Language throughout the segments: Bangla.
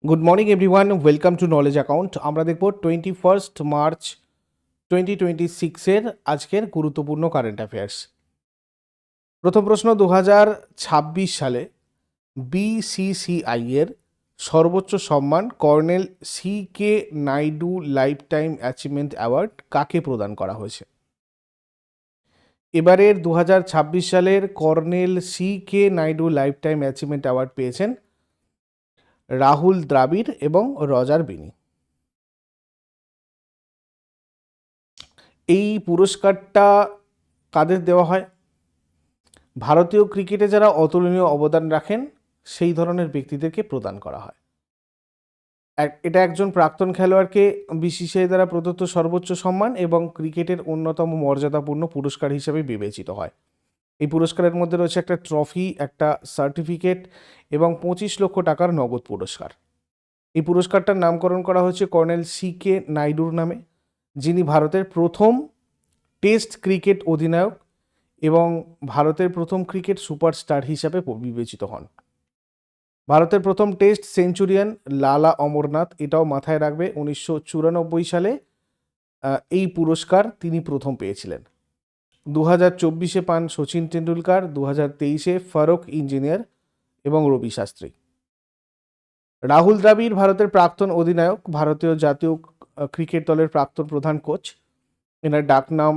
Good morning everyone, welcome to knowledge account. আমরা দেখব 21 মার্চ 2026-এর আজকের গুরুত্বপূর্ণ কারেন্ট অ্যাফেয়ার্স। প্রথম প্রশ্ন, 2026 সালে বিসিসিআই এর সর্বোচ্চ সম্মান colonel C K Naidu lifetime achievement award কাকে প্রদান করা হয়েছে? এবারের 2026 সালের colonel C K Naidu lifetime achievement award পেয়েছেন রাহুল দ্রাবিড় এবং রজার বিনি। এই পুরস্কারটা কাদের দেওয়া হয়? ভারতীয় ক্রিকেটে যারা অতুলনীয় অবদান রাখেন সেই ধরনের ব্যক্তিদেরকে প্রদান করা হয়। এটা একজন প্রাক্তন খেলোয়াড়কে বিসিসিআই দ্বারা প্রদত্ত সর্বোচ্চ সম্মান এবং ক্রিকেটের অন্যতম মর্যাদাপূর্ণ পুরস্কার হিসেবে বিবেচিত হয়। এই পুরস্কারের মধ্যে রয়েছে একটা ট্রফি, একটা সার্টিফিকেট এবং 25 লক্ষ টাকার নগদ পুরস্কার। এই পুরস্কারটার নামকরণ করা হয়েছে কর্নেল সি কে নাইডুর নামে, যিনি ভারতের প্রথম টেস্ট ক্রিকেট অধিনায়ক এবং ভারতের প্রথম ক্রিকেট সুপারস্টার হিসাবে বিবেচিত হন। ভারতের প্রথম টেস্ট সেঞ্চুরিয়ান লালা অমরনাথ, এটাও মাথায় রাখবে, 1994 সালে এই পুরস্কার তিনি প্রথম পেয়েছিলেন। 2024-এ পান সচিন তেন্ডুলকার, 2023-এ ফারুক ইঞ্জিনিয়ার এবং রবি শাস্ত্রী। রাহুল দ্রাবিড় ভারতের প্রাক্তন অধিনায়ক, ভারতীয় জাতীয় ক্রিকেট দলের প্রাক্তন প্রধান কোচ। এনার ডাকনাম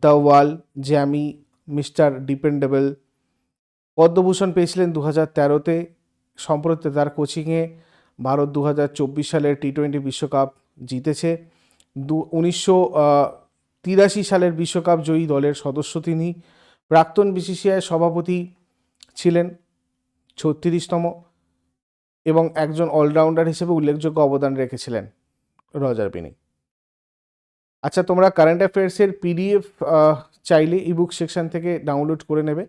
the wall, Jammy, mister dependable. Padma Bhushan পেয়েছিলেন 2013-তে। সম্প্রতি তার কোচিংয়ে ভারত 2024 সালের টি-20 বিশ্বকাপ জিতেছে। 1983 সালের বিশ্বকাপ জয়ী দলের সদস্য তিনি। প্রাক্তন বিসিসিআই সভাপতি ছিলেন 36তম এবং একজন অলরাউন্ডার হিসেবে উল্লেখযোগ্য অবদান রেখেছিলেন রজার বিনি। আচ্ছা, তোমরা কারেন্ট অ্যাফেয়ার্সের পিডিএফ চাইলে ইবুক সেকশন থেকে ডাউনলোড করে নেবে।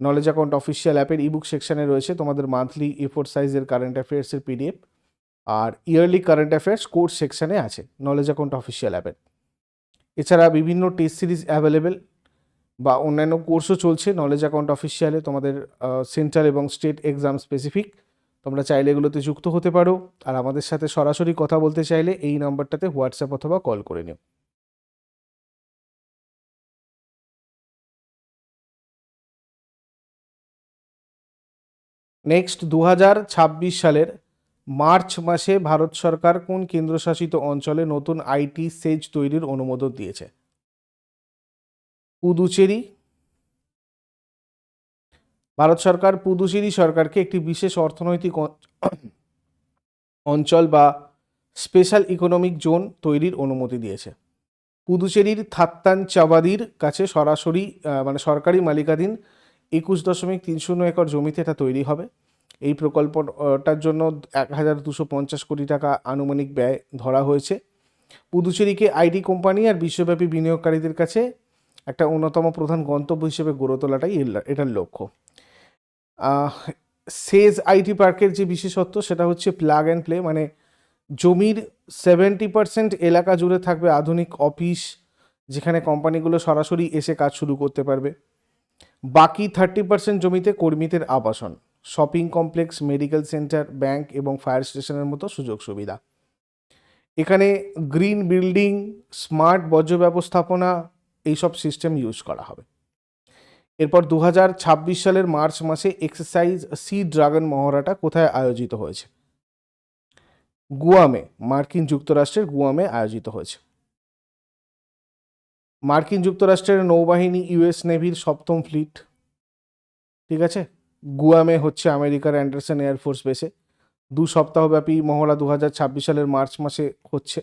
নলেজ অ্যাকাউন্ট অফিসিয়াল অ্যাপের ইবুক সেকশনে রয়েছে তোমাদের মান্থলি A4 সাইজের কারেন্ট অ্যাফেয়ার্সের পিডিএফ, আর ইয়ারলি কারেন্ট অ্যাফেয়ার্স কোর্স সেকশনে আছে নলেজ অ্যাকাউন্ট অফিসিয়াল অ্যাপের। এছাড়া বিভিন্ন টেস্ট সিরিজ অ্যাভেলেবেল বা অন্যান্য কোর্সও চলছে নলেজ অ্যাকাউন্ট অফিসিয়ালে, তোমাদের সেন্ট্রাল এবং স্টেট এক্সাম স্পেসিফিক। তোমরা চাইলে এগুলোতে যুক্ত হতে পারো, আর আমাদের সাথে সরাসরি কথা বলতে চাইলে এই নাম্বারটাতে হোয়াটসঅ্যাপ অথবা কল করে নিও। নেক্সট, 2026 সালের মার্চ মাসে ভারত সরকার কোন কেন্দ্রশাসিত অঞ্চলে নতুন আইটি সেজ তৈরির অনুমোদন দিয়েছে? পুদুচেরি। ভারত সরকার পুদুচেরি সরকারকে একটি বিশেষ অর্থনৈতিক অঞ্চল বা স্পেশাল ইকোনমিক জোন তৈরির অনুমতি দিয়েছে। পুদুচেরির থাত্তানচাবাদির কাছে সরাসরি সরকারি মালিকাধীন 21.30 একর জমিতে এটা তৈরি হবে। এই প্রকল্পটার জন্য 1250 কোটি টাকা আনুমানিক ব্যয় ধরা হয়েছে। পুদুচেরিকে আইটি কোম্পানি আর বিশ্বব্যাপী বিনিয়োগকারীদের কাছে একটা অন্যতম প্রধান গন্তব্য হিসেবে গড়ে তোলাটাই এটার লক্ষ্য। সেজ আইটি পার্কের যে বিশেষত্ব সেটা হচ্ছে প্লাগ অ্যান্ড প্লে, মানে জমির 70% এলাকা জুড়ে থাকবে আধুনিক অফিস, যেখানে কোম্পানিগুলো সরাসরি এসে কাজ শুরু করতে পারবে। বাকি 30% জমিতে কর্মীদের আবাসন, shopping complex, medical centre, bank এবং ফায়ার স্টেশনের মতো সুযোগ সুবিধা। এখানে গ্রিন বিল্ডিং, স্মার্ট বর্জ্য ব্যবস্থাপনা, এইসব সিস্টেম ইউজ করা হবে। এরপর 2026 সালের মার্চ মাসে এক্সারসাইজ সি ড্রাগন মহড়াটা কোথায় আয়োজিত হয়েছে? গুয়ামে, মার্কিন যুক্তরাষ্ট্রের গুয়ামে আয়োজিত হয়েছে। মার্কিন যুক্তরাষ্ট্রের নৌবাহিনী, ইউএস নেভির 7ম ফ্লিট, ঠিক আছে, গুয়ামে হচ্ছে আমেরিকার অ্যান্ডারসন এয়ারফোর্স বেসে। 2 সপ্তাহব্যাপী মহড়া 2026 সালের মার্চ মাসে হচ্ছে।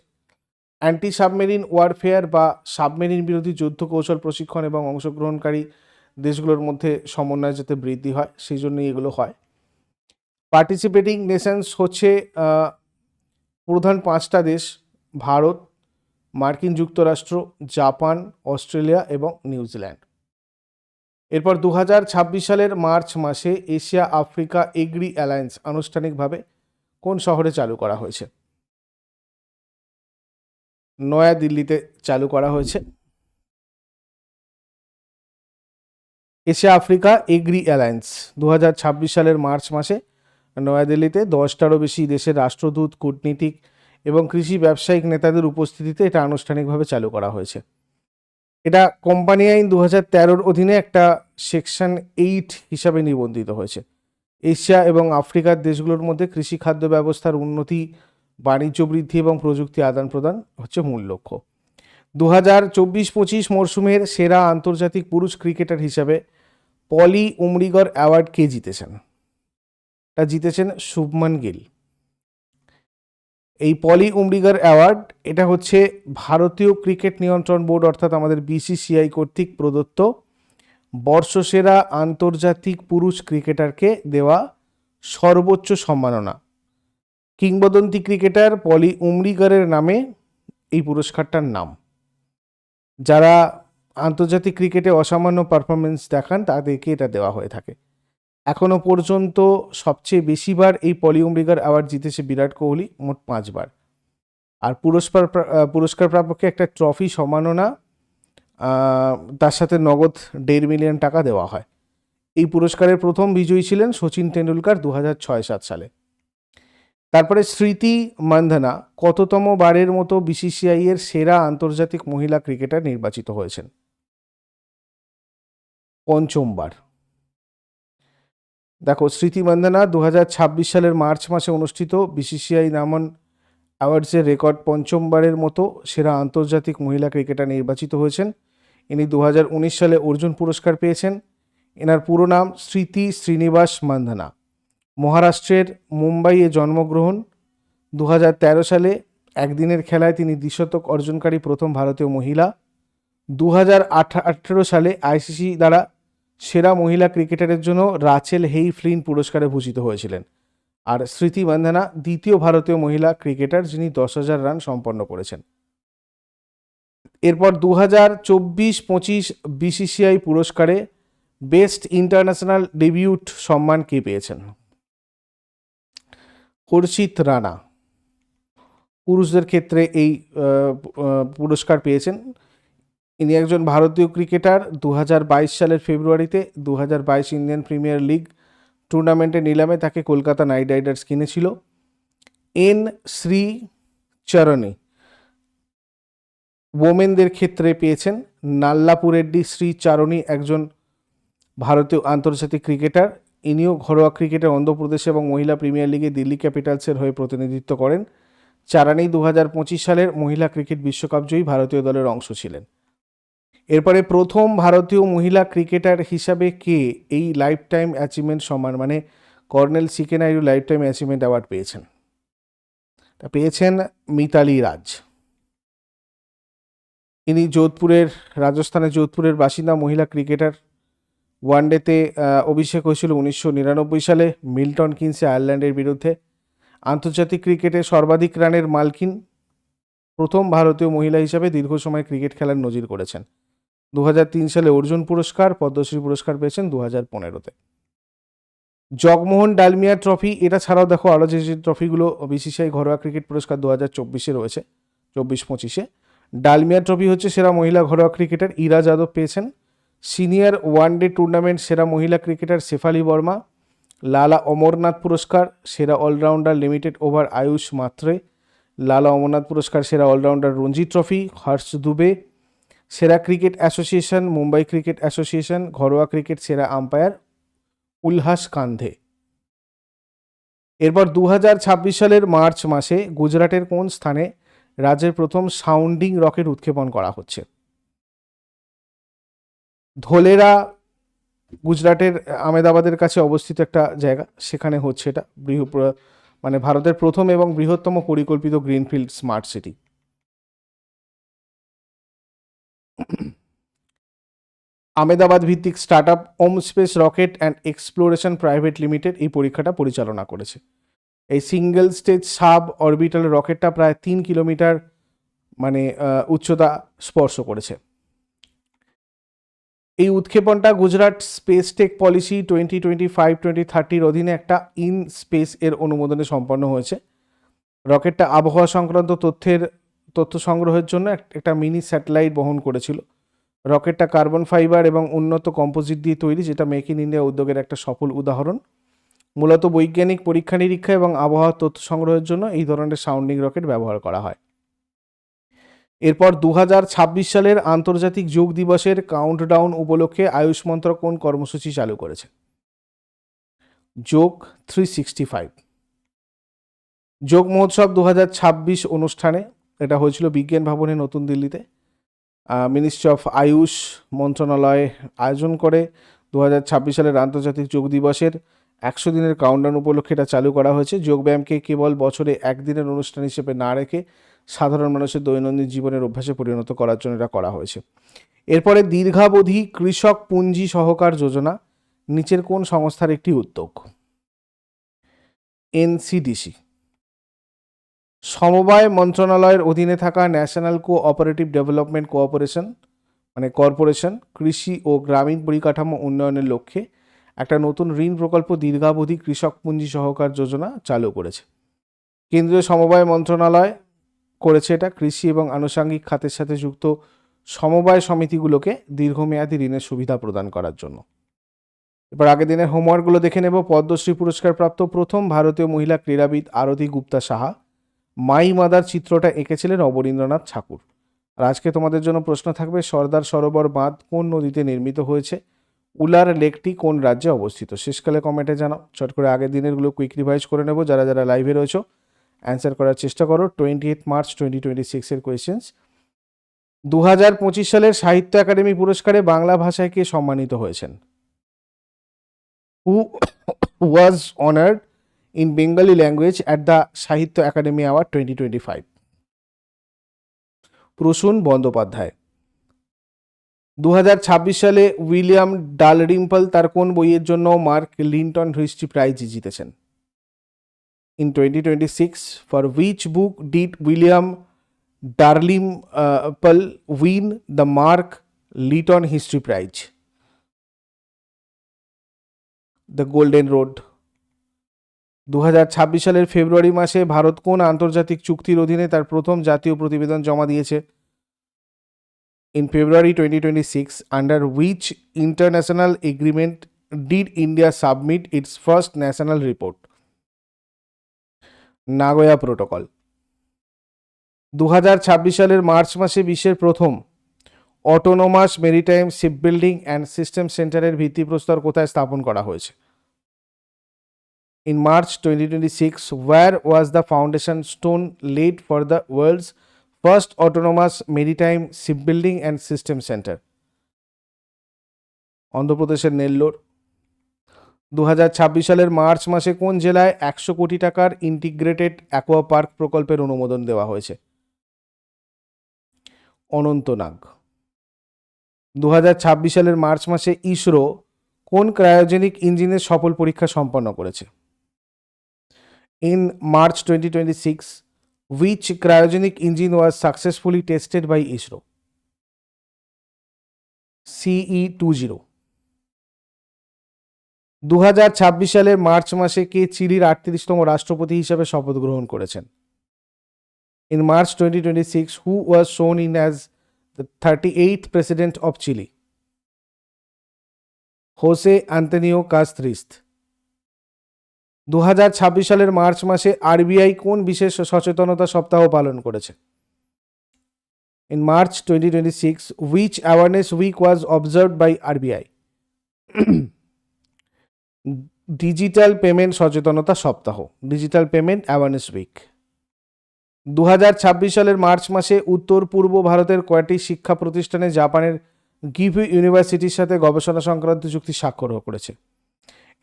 অ্যান্টি সাবমেরিন ওয়ারফেয়ার বা সাবমেরিন বিরোধী যুদ্ধ কৌশল প্রশিক্ষণ এবং অংশগ্রহণকারী দেশগুলোর মধ্যে সমন্বয় যাতে বৃদ্ধি হয় সেই জন্যই এগুলো হয়। পার্টিসিপেটিং নেশনস হচ্ছে প্রধান 5টা দেশ: ভারত, মার্কিন যুক্তরাষ্ট্র, জাপান, অস্ট্রেলিয়া এবং নিউজিল্যান্ড। এরপর 2026 সালের মার্চ মাসে এশিয়া আফ্রিকা এগ্রি অ্যালায়েন্স আনুষ্ঠানিকভাবে কোন শহরে চালু করা হয়েছে? নয়া দিল্লিতে চালু করা হয়েছে। এশিয়া আফ্রিকা এগ্রি অ্যালায়েন্স 2026 সালের মার্চ মাসে নয়াদিল্লিতে 10টারও বেশি দেশের রাষ্ট্রদূত, কূটনীতিক এবং কৃষি ব্যবসায়িক নেতাদের উপস্থিতিতে এটা আনুষ্ঠানিকভাবে চালু করা হয়েছে। এটা কোম্পানি আইন 2013-র অধীনে একটা সেকশন 8 হিসাবে নিবন্ধিত হয়েছে। এশিয়া এবং আফ্রিকার দেশগুলোর মধ্যে কৃষি খাদ্য ব্যবস্থার উন্নতি, বাণিজ্য বৃদ্ধি এবং প্রযুক্তি আদান প্রদান হচ্ছে মূল লক্ষ্য। 2024-25 মরশুমের সেরা আন্তর্জাতিক পুরুষ ক্রিকেটার হিসাবে পলি উমরিগর অ্যাওয়ার্ড কে জিতেছেন? তা জিতেছেন শুভমান গিল। এই পলি উমরিগর অ্যাওয়ার্ড এটা হচ্ছে ভারতীয় ক্রিকেট নিয়ন্ত্রণ বোর্ড অর্থাৎ আমাদের বিসিসিআই কর্তৃক প্রদত্ত বর্ষসেরা আন্তর্জাতিক পুরুষ ক্রিকেটারকে দেওয়া সর্বোচ্চ সম্মাননা। কিংবদন্তি ক্রিকেটার পলি উমরিগরের নামে এই পুরস্কারটার নাম। যারা আন্তর্জাতিক ক্রিকেটে অসামান্য পারফরমেন্স দেখান তাদেরকে এটা দেওয়া হয়ে থাকে। এখনো পর্যন্ত সবচেয়ে বেশিবার এই পলি উমরিগর অ্যাওয়ার্ড জিতেছে বিরাট কোহলি, মোট 5 বার। আর পুরস্কার প্রাপককে একটা ট্রফি সম্মাননা, তার সাথে নগদ 1.5 মিলিয়ন টাকা দেওয়া হয়। এই পুরস্কারের প্রথম বিজয়ী ছিলেন সচিন টেন্ডুলকার 2006-7 সালে। তারপরে স্মৃতি মান্ধানা কততম বারের মতো বিসিসিআই এর সেরা আন্তর্জাতিক মহিলা ক্রিকেটার নির্বাচিত হয়েছেন? 5ম বার। দেখো, স্মৃতি মান্ধানা 2026 সালের মার্চ মাসে অনুষ্ঠিত বিসিসিআই নামন অ্যাওয়ার্ডসের রেকর্ড 5ম বারের মতো সেরা আন্তর্জাতিক মহিলা ক্রিকেটার নির্বাচিত হয়েছেন। ইনি 2019 সালে অর্জুন পুরস্কার পেয়েছেন। এনার পুরো নাম স্মৃতি শ্রীনিবাস মান্ধানা। মহারাষ্ট্রের মুম্বাইয়ে জন্মগ্রহণ। 2013 সালে একদিনের খেলায় তিনি দ্বিশতক অর্জনকারী প্রথম ভারতীয় মহিলা। 2018 সালে আইসিসি দ্বারা সেরা মহিলা ক্রিকেটারের জন্য রাচেল হেই ফ্লিন পুরস্কারে ভূষিত হয়েছিলেন। আর স্মৃতি মান্ধানা দ্বিতীয় ভারতীয় মহিলা ক্রিকেটার যিনি 10,000 রান সম্পন্ন করেছেন। এরপর 2024-25 বিসিসিআই পুরস্কারে বেস্ট ইন্টারন্যাশনাল ডেবিউট সম্মান কে পেয়েছেন? হর্ষিত রানা পুরুষদের ক্ষেত্রে এই পুরস্কার পেয়েছেন। ইনি একজন ভারতীয় ক্রিকেটার। 2022 সালের ফেব্রুয়ারিতে 2022 ইন্ডিয়ান প্রিমিয়ার লিগ টুর্নামেন্টের নিলামে তাকে কলকাতা নাইট রাইডার্স কিনেছিল। এন শ্রী চরণী ওমেনদের ক্ষেত্রে পেয়েছেন। নাল্লাপুরেড্ডি শ্রী চারণী একজন ভারতীয় আন্তর্জাতিক ক্রিকেটার। ইনিও ঘরোয়া ক্রিকেটে অন্ধ্রপ্রদেশ এবং মহিলা প্রিমিয়ার লিগে দিল্লি ক্যাপিটালসের হয়ে প্রতিনিধিত্ব করেন। চারানি 2025 সালের মহিলা ক্রিকেট বিশ্বকাপ জয়ী ভারতীয় দলের অংশ ছিলেন। এরপরে প্রথম ভারতীয় মহিলা ক্রিকেটার হিসাবে কে এই লাইফ টাইম অ্যাচিভমেন্ট সম্মান মানে colonel C K Naidu lifetime achievement award পেয়েছেন? তা পেয়েছেন মিতালি রাজ। ইনি রাজস্থানের যোধপুরের বাসিন্দা মহিলা ক্রিকেটার। ওয়ানডেতে অভিষেক হয়েছিল 1999 সালে মিল্টন কিনসে আয়ারল্যান্ডের বিরুদ্ধে। আন্তর্জাতিক ক্রিকেটে সর্বাধিক রানের মালকিন, প্রথম ভারতীয় মহিলা হিসাবে দীর্ঘ সময় ক্রিকেট খেলার নজির করেছেন। 2003 সালে অর্জুন পুরস্কার, পদ্মশ্রী পুরস্কার পেয়েছেন 2015-তে। জগমোহন ডালমিয়া ট্রফি, এটা ছাড়াও দেখো আরও যে ট্রফিগুলো বিসিসিআই ঘরোয়া ক্রিকেট পুরস্কার 2024-এ রয়েছে, 24-25-এ। ডালমিয়া ট্রফি হচ্ছে সেরা মহিলা ঘরোয়া ক্রিকেটার ইরা যাদব পেয়েছেন। সিনিয়র ওয়ানডে টুর্নামেন্ট সেরা মহিলা ক্রিকেটার শেফালি বর্মা। লালা অমরনাথ পুরস্কার সেরা allrounder limited over Ayush Mhatre. লালা অমরনাথ পুরস্কার সেরা অলরাউন্ডার রঞ্জি ট্রফি হর্ষ দুবে। সেরা cricket association Mumbai cricket association. ঘরোয়া ক্রিকেট সেরা আম্পায়ার উল্লাস কান্ধে। এরপর 2026 সালের মার্চ মাসে গুজরাটের কোন স্থানে রাজ্যের প্রথম সাউন্ডিং রকেট উৎক্ষেপণ করা হচ্ছে? ধোলেরা গুজরাটের আহমেদাবাদের কাছে অবস্থিত একটা জায়গা, সেখানে হচ্ছে এটা মানে ভারতের প্রথম এবং বৃহত্তম পরিকল্পিত গ্রিনফিল্ড স্মার্ট সিটি। আহমেদাবাদ ভিত্তিক startup Om space rocket and exploration private limited এই পরীক্ষাটা পরিচালনা করেছে। এই সিঙ্গেল স্টেজ সাব অরবিটাল রকেটটা প্রায় 3 কিলোমিটার মানে উচ্চতা স্পর্শ করেছে। এই উৎক্ষেপণটা গুজরাট স্পেস টেক পলিসি 2025-2030 অধীনে একটা ইন স্পেস এর অনুমোদনে সম্পন্ন হয়েছে। রকেটটা আবহাওয়া সংক্রান্ত তথ্য সংগ্রহের জন্য একটা মিনি স্যাটেলাইট বহন করেছিল। রকেটটা কার্বন ফাইবার এবং উন্নত কম্পোজিট দিয়ে তৈরি, যেটা মেক ইন ইন্ডিয়া উদ্যোগের একটা সফল উদাহরণ। মূলত বৈজ্ঞানিক পরীক্ষা নিরীক্ষা এবং আবহাওয়ার তথ্য সংগ্রহের জন্য এই ধরনের সাউন্ডিং রকেট ব্যবহার করা হয়। এরপর 2026 সালের আন্তর্জাতিক যোগ দিবসের কাউন্টডাউন উপলক্ষে আয়ুষ মন্ত্রক কোন কর্মসূচি চালু করেছে? যোগ 365। যোগ মহোৎসব 2026 অনুষ্ঠানে, এটা হয়েছিল বিজ্ঞান ভবনে নতুন দিল্লিতে, মিনিস্ট্রি অফ আয়ুষ মন্ত্রণালয় আয়োজন করে 2026 সালের আন্তর্জাতিক যোগ দিবসের 100 দিনের কাউন্টডাউন উপলক্ষে এটা চালু করা হয়েছে। যোগব্যায়ামকে কেবল বছরে একদিনের অনুষ্ঠান হিসেবে না রেখে সাধারণ মানুষের দৈনন্দিন জীবনের অভ্যাসে পরিণত করার জন্য এটা করা হয়েছে। এরপরে দীর্ঘাবধি কৃষক পুঁজি সহকার যোজনা নিচের কোন সংস্থার একটি উদ্যোগ? এনসিডিসি। সমবায় মন্ত্রণালয়ের অধীনে থাকা ন্যাশনাল কোঅপারেটিভ ডেভেলপমেন্ট কর্পোরেশন কৃষি ও গ্রামীণ পরিকাঠামো উন্নয়নের লক্ষ্যে একটা নতুন ঋণ প্রকল্প দীর্ঘাবধি কৃষক পুঁজি সহকার যোজনা চালু করেছে। কেন্দ্রীয় সমবায় মন্ত্রণালয় করেছে এটা কৃষি এবং আনুষঙ্গিক খাতের সাথে যুক্ত সমবায় সমিতিগুলোকে দীর্ঘমেয়াদী ঋণের সুবিধা প্রদান করার জন্য। এবার আগের দিনের হোমওয়ার্কগুলো দেখে নেব। পদ্মশ্রী পুরস্কার প্রাপ্ত প্রথম ভারতীয় মহিলা ক্রীড়াবিদ আরতি গুপ্তা সাহা মাই মাদার চিত্রটা এঁকেছিলেন অবনীন্দ্রনাথ ঠাকুর। আর আজকে তোমাদের জন্য প্রশ্ন থাকবে, সর্দার সরোবর বাঁধ কোন নদীতে নির্মিত হয়েছে? উলার লেকটি কোন রাজ্যে অবস্থিত? শেষকালে কমেন্টে জানাও। চট করে আগের দিনেরগুলো কুইক রিভাইজ করে নেব। যারা যারা লাইভে রয়েছে অ্যান্সার করার চেষ্টা করো। 28 মার্চ 2026 এর কোয়েশ্চেন্স। 2025 সালের সাহিত্য একাডেমি পুরস্কারে বাংলা ভাষায় কে সম্মানিত হয়েছেন? Who was honoured in Bengali language at the Sahitya Academy Award 2025? Prasun Bandyopadhyay. 2026 সালে উইলিয়াম ডালরিম্পল তার কোন বইয়ের জন্য মার্ক লিন্টন হিস্ট্রি প্রাইজ জিতেছেন? In 2026, for which book did William Dalrymple win the Mark Linton History Prize? The Golden Road. 2026 সালের ফেব্রুয়ারি মাসে ভারত কোন আন্তর্জাতিক চুক্তির অধীনে তার প্রথম জাতীয় প্রতিবেদন জমা দিয়েছে? In February 2026, under which international agreement did India submit its first national report? Nagoya protocol. 2026 সালের মার্চ মাসে বিশ্বের প্রথম autonomous maritime shipbuilding and system সেন্টারের ভিত্তিপ্রস্তর কোথায় স্থাপন করা হয়েছে? In March 2026, where was the foundation stone laid for the world's first autonomous maritime shipbuilding and system center? অন্ধ্রপ্রদেশের নেল্লোর। 2026 সালের মার্চ মাসে কোন জেলায় 100 কোটি টাকার ইন্টিগ্রেটেড অ্যাকোয়া পার্ক প্রকল্পের অনুমোদন দেওয়া হয়েছে? অনন্তনাগ। 2026 সালের মার্চ মাসে ইসরো কোন ক্রায়োজেনিক ইঞ্জিনের সফল পরীক্ষা সম্পন্ন করেছে? In March 2026, which cryogenic engine was successfully tested by ISRO? CE-20। 2026 সালের মার্চ মাসে কে চিলির 38তম রাষ্ট্রপতি হিসেবে শপথ গ্রহণ করেছেন? In March 2026, who was sworn in as the 38th president of Chile? Jose Antonio Castries। 2026 সালের মার্চ মাসে আরবিআই কোন বিশেষ সচেতনতা সপ্তাহ পালন করেছে? In March 2026, which awareness week was observed by RBI? Digital payment সচেতনতা সপ্তাহ, ডিজিটাল পেমেন্ট অ্যাওয়ারনেস উইক। 2026 সালের মার্চ মাসে উত্তর পূর্ব ভারতের কয়টি শিক্ষা প্রতিষ্ঠানে জাপানের গিফু ইউনিভার্সিটির সাথে গবেষণা সংক্রান্ত চুক্তি স্বাক্ষর করেছে?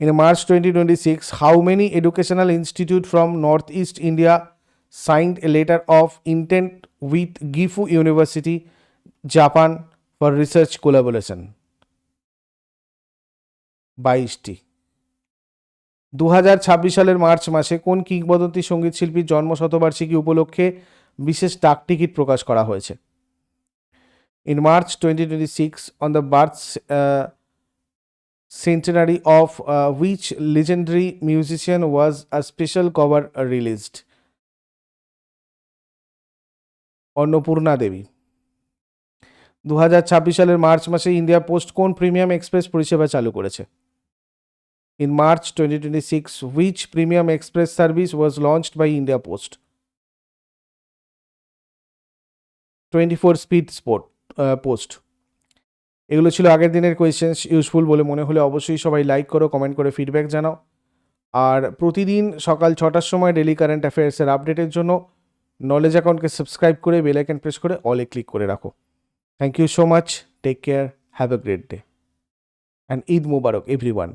In March 2026, how many educational institutes from Northeast India signed a letter of intent with Gifu University, Japan for research collaboration? 22টি। 2026 সালের মার্চ মাসে কোন কিংবদন্তি সঙ্গীত শিল্পীর জন্ম শতবার্ষিকী উপলক্ষে বিশেষ ডাক টিকিট প্রকাশ করা হয়েছে? In March 2026, on the birth centenary of which legendary musician was a special cover released? Annapurna দেবী। 2026 সালের মার্চ মাসে ইন্ডিয়া পোস্ট কোন প্রিমিয়াম এক্সপ্রেস পরিষেবা চালু করেছে? In March 2026, which premium express service was launched by India Post? 24 speed post. এগুলো ছিল আগের দিনের কোয়েশ্চেন্স। ইউজফুল বলে মনে হলে অবশ্যই সবাই লাইক করো, কমেন্ট করে ফিডব্যাক জানাও। আর প্রতিদিন সকাল 6টার সময় ডেলি কারেন্ট অ্যাফেয়ার্সের আপডেটের জন্য নলেজ অ্যাকাউন্টকে সাবস্ক্রাইব করে বেল আইকন প্রেস করে অলে ক্লিক করে রাখো। Thank you so much, take care, have a great day and Eid Mubarak everyone.